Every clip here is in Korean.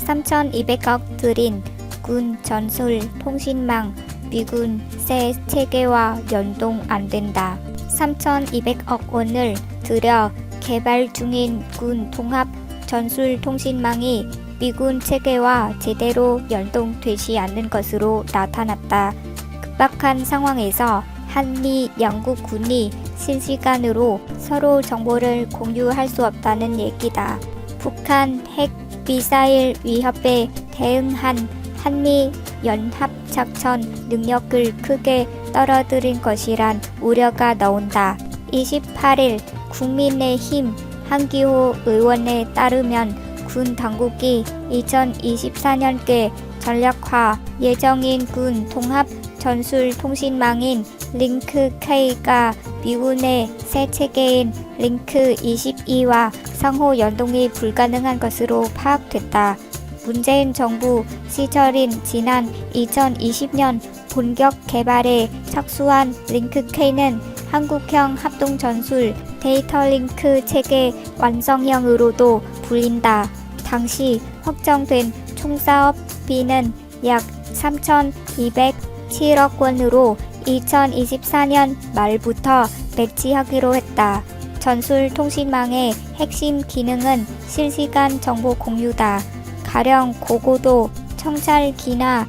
3,200억 들인 군 전술 통신망 미군 새 체계와 연동 안 된다. 3,200억 원을 들여 개발 중인 군 통합 전술 통신망이 미군 체계와 제대로 연동되지 않는 것으로 나타났다. 급박한 상황에서 한미 양국 군이 실시간으로 서로 정보를 공유할 수 없다는 얘기다. 북한 핵 미사일 위협에 대응한 한미 연합작전 능력을 크게 떨어뜨린 것이란 우려가 나온다. 28일 국민의힘 한기호 의원에 따르면 군 당국이 2024년께 전략화 예정인 군 통합 전술 통신망인 링크-K가 미군의 새 체계인 링크-22와 상호 연동이 불가능한 것으로 파악됐다. 문재인 정부 시절인 지난 2020년 본격 개발에 착수한 링크-K는 한국형 합동전술 데이터링크 체계 완성형으로도 불린다. 당시 확정된 총사업비는 약 3,207억 원으로 2024년 말부터 배치하기로 했다. 전술통신망의 핵심 기능은 실시간 정보 공유다. 가령 고고도 청찰기나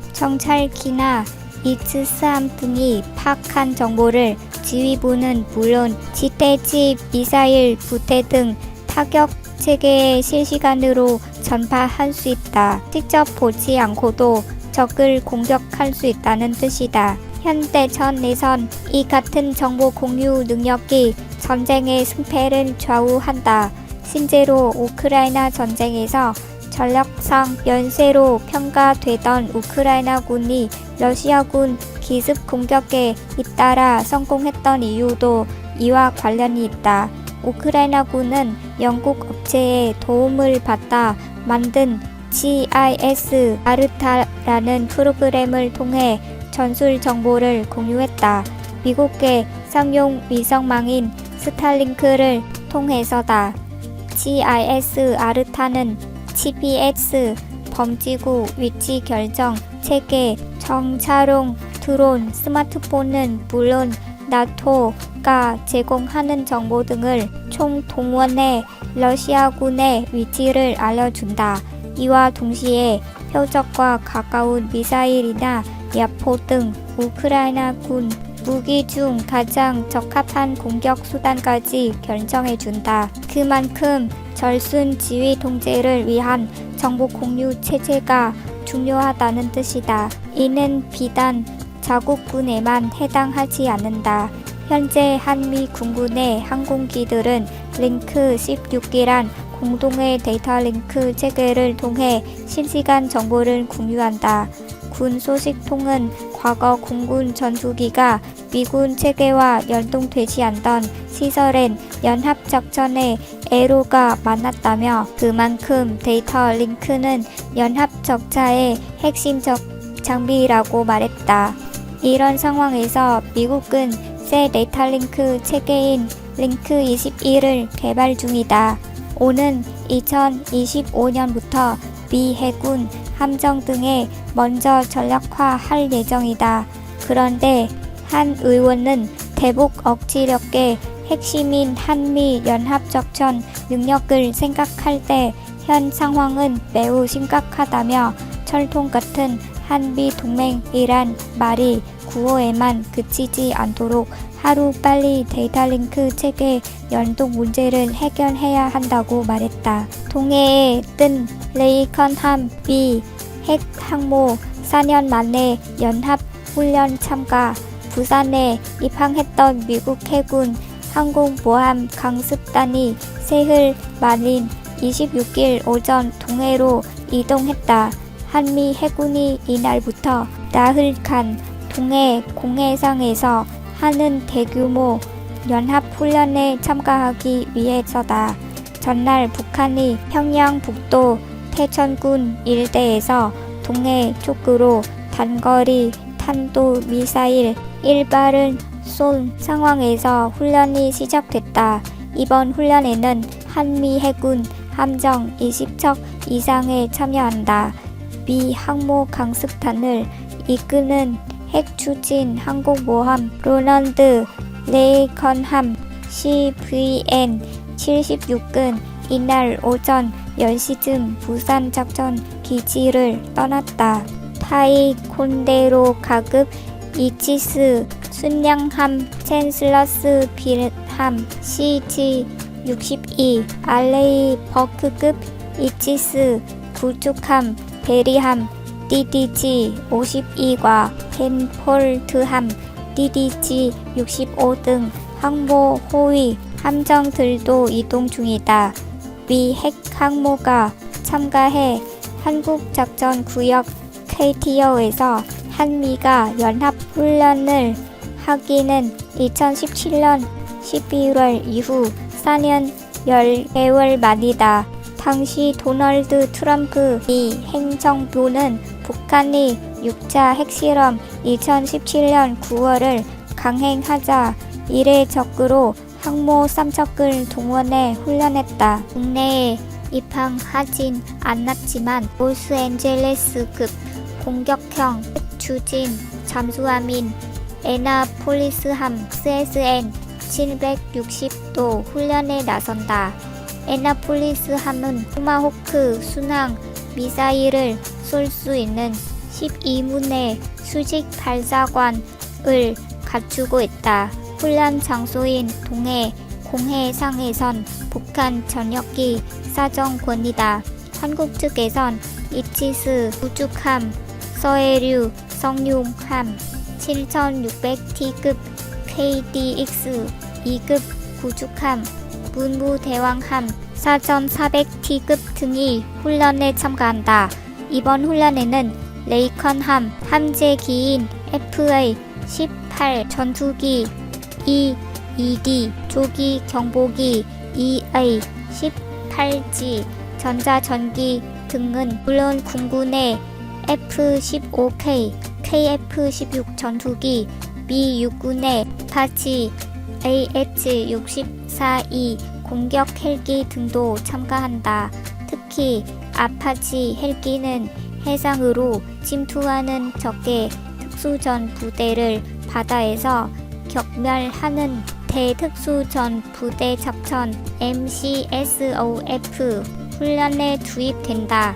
이츠스함 등이 파악한 정보를 지휘부는 물론 지대지 미사일 부대 등 타격 체계에 실시간으로 전파할 수 있다. 직접 보지 않고도 적을 공격할 수 있다는 뜻이다. 현대전에선 이 같은 정보 공유 능력이 전쟁의 승패를 좌우한다. 실제로 우크라이나 전쟁에서 전력상 연쇄로 평가되던 우크라이나군이 러시아군 기습 공격에 잇따라 성공했던 이유도 이와 관련이 있다. 우크라이나군은 영국 업체의 도움을 받아 만든 GIS 아르타라는 프로그램을 통해 전술 정보를 공유했다. 미국의 상용 위성망인 스타링크를 통해서다. GIS 아르타는 GPS 범지구 위치 결정 체계, 정찰용 드론, 스마트폰은 물론 나토가 제공하는 정보 등을 총동원해 러시아군의 위치를 알려준다. 이와 동시에 표적과 가까운 미사일이나 야포 등 우크라이나군 무기 중 가장 적합한 공격 수단까지 결정해준다. 그만큼 절순 지휘 통제를 위한 정보 공유 체제가 중요하다는 뜻이다. 이는 비단 자국군에만 해당하지 않는다. 현재 한미 군군의 항공기들은 링크 16기란 공동의 데이터 링크 체계를 통해 실시간 정보를 공유한다. 군 소식통은 과거 공군 전투기가 미군 체계와 연동되지 않던 시설엔 연합작전에 애로가 많았다며 그만큼 데이터 링크는 연합적자의 핵심적 장비라고 말했다. 이런 상황에서 미국은 새 데이터 링크 체계인 링크 21을 개발 중이다. 오는 2025년부터 미 해군 함정 등에 먼저 전략화할 예정이다. 그런데 한 의원은 대북 억지력의 핵심인 한미 연합작전 능력을 생각할 때 현 상황은 매우 심각하다며 철통 같은 한미 동맹이란 말이 구호에만 그치지 않도록 하루빨리 데이터 링크 체계 연동 문제를 해결해야 한다고 말했다. 동해에 뜬 레이컨함 미 핵항모 4년 만에 연합훈련 참가 부산에 입항했던 미국 해군 항공모함 강습단이 새흘 만인 26일 오전 동해로 이동했다. 한미 해군이 이날부터 나흘간 동해 공해상에서 하는 대규모 연합훈련에 참가하기 위해서다. 전날 북한이 평양 북도 태천군 일대에서 동해 쪽으로 단거리 탄도 미사일 1발을 쏜 상황에서 훈련이 시작됐다. 이번 훈련에는 한미 해군 함정 20척 이상에 참여한다. 미 항모 강습탄을 이끄는 핵추진 항공모함 로널드 레이컨함 CVN 76은 이날 오전 10시쯤 부산 작전 기지를 떠났다. 타이콘데로 가급 이치스 순양함 챈슬러스 빌함 CG-62 알레이 버크급 이치스 구축함 베리함 DDG-52과 벤폴트함 DDG-65 등 항모 호위 함정들도 이동 중이다. 미 핵항모가 참가해 한국작전구역 KTO에서 한미가 연합훈련을 하기는 2017년 11월 이후 4년 10개월 만이다. 당시 도널드 트럼프 미 행정부는 북한이 6차 핵실험 2017년 9월을 강행하자 이례적으로 항모 3척을 동원해 훈련했다. 국내에 입항하진 않았지만 로스앤젤레스급 공격형 핵추진 잠수함인 애나폴리스함 CSN 760도 훈련에 나선다. 애나폴리스함은 토마호크 순항 미사일을 쏠 수 있는 12문의 수직 발사관을 갖추고 있다. 훈련 장소인 동해 공해상에선 북한 전역기 사정권이다. 한국 측에선 이치스 구축함, 서해류 성룡함 7600T급 KDX 2급 구축함, 문무대왕함 4400T급 등이 훈련에 참가한다. 이번 훈련에는 레이컨함 함재기인 FA-18 전투기 EED 조기 경보기 EA-18G 전자전기 등은 물론 군군의 F-15K, KF-16 전투기, 미 육군의 아파치 AH-64E 공격 헬기 등도 참가한다. 특히 아파치 헬기는 해상으로 침투하는 적의 특수전 부대를 바다에서 격멸하는 대특수전 부대 작전 MCSOF 훈련에 투입된다.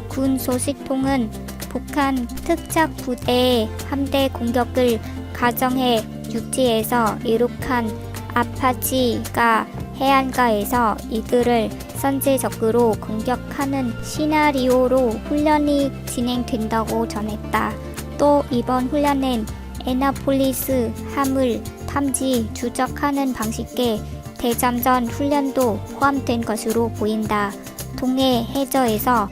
군 소식통은 북한 특작 부대의 함대 공격을 가정해 육지에서 이룩한 아파치가 해안가에서 이들을 선제적으로 공격하는 시나리오로 훈련이 진행된다고 전했다. 또 이번 훈련엔 애나폴리스 함을 탐지 추적하는 방식의 대잠전 훈련도 포함된 것으로 보인다. 동해 해저에서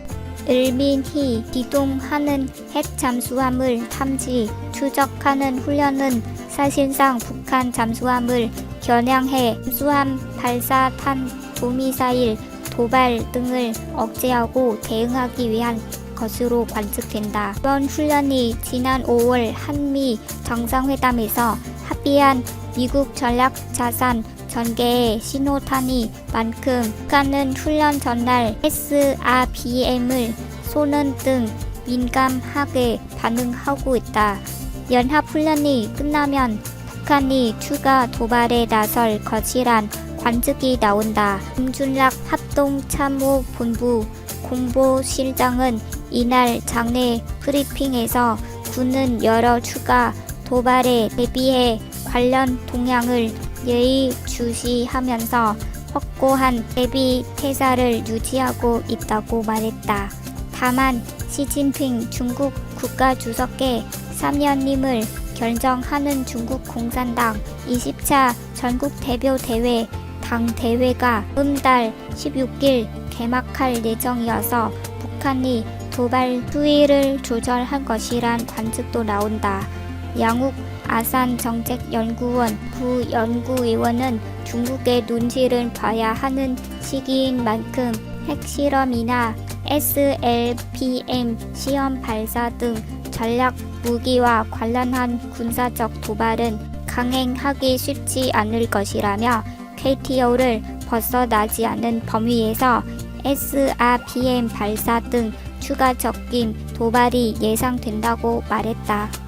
을민히 기동하는 핵 잠수함을 탐지 추적하는 훈련은 사실상 북한 잠수함을 겨냥해 잠수함 발사탄 도미사일 도발 등을 억제하고 대응하기 위한 것으로 관측된다. 이번 훈련이 지난 5월 한미 정상회담에서 합의한 미국 전략자산 전개의 신호탄이 만큼 북한은 훈련 전날 SRBM을 쏘는 등 민감하게 반응하고 있다. 연합훈련이 끝나면 북한이 추가 도발에 나설 것이란 관측이 나온다. 김준락 합동참모본부 공보실장은 이날 장례 브리핑에서 군은 여러 추가 도발에 대비해 관련 동향을 예의주시하면서 확고한 대비 태세를 유지하고 있다고 말했다. 다만 시진핑 중국 국가주석의 3년임을 결정하는 중국 공산당 20차 전국 대표 대회 당대회가 다음 달 16일 개막할 예정이어서 북한이 도발 수위를 조절한 것이란 관측도 나온다. 양욱 아산정책연구원 부연구위원은 중국의 눈치를 봐야 하는 시기인 만큼 핵실험이나 SLBM 시험 발사 등 전략 무기와 관련한 군사적 도발은 강행하기 쉽지 않을 것이라며 KTO를 벗어나지 않는 범위에서 SRBM 발사 등 추가적인 도발이 예상된다고 말했다.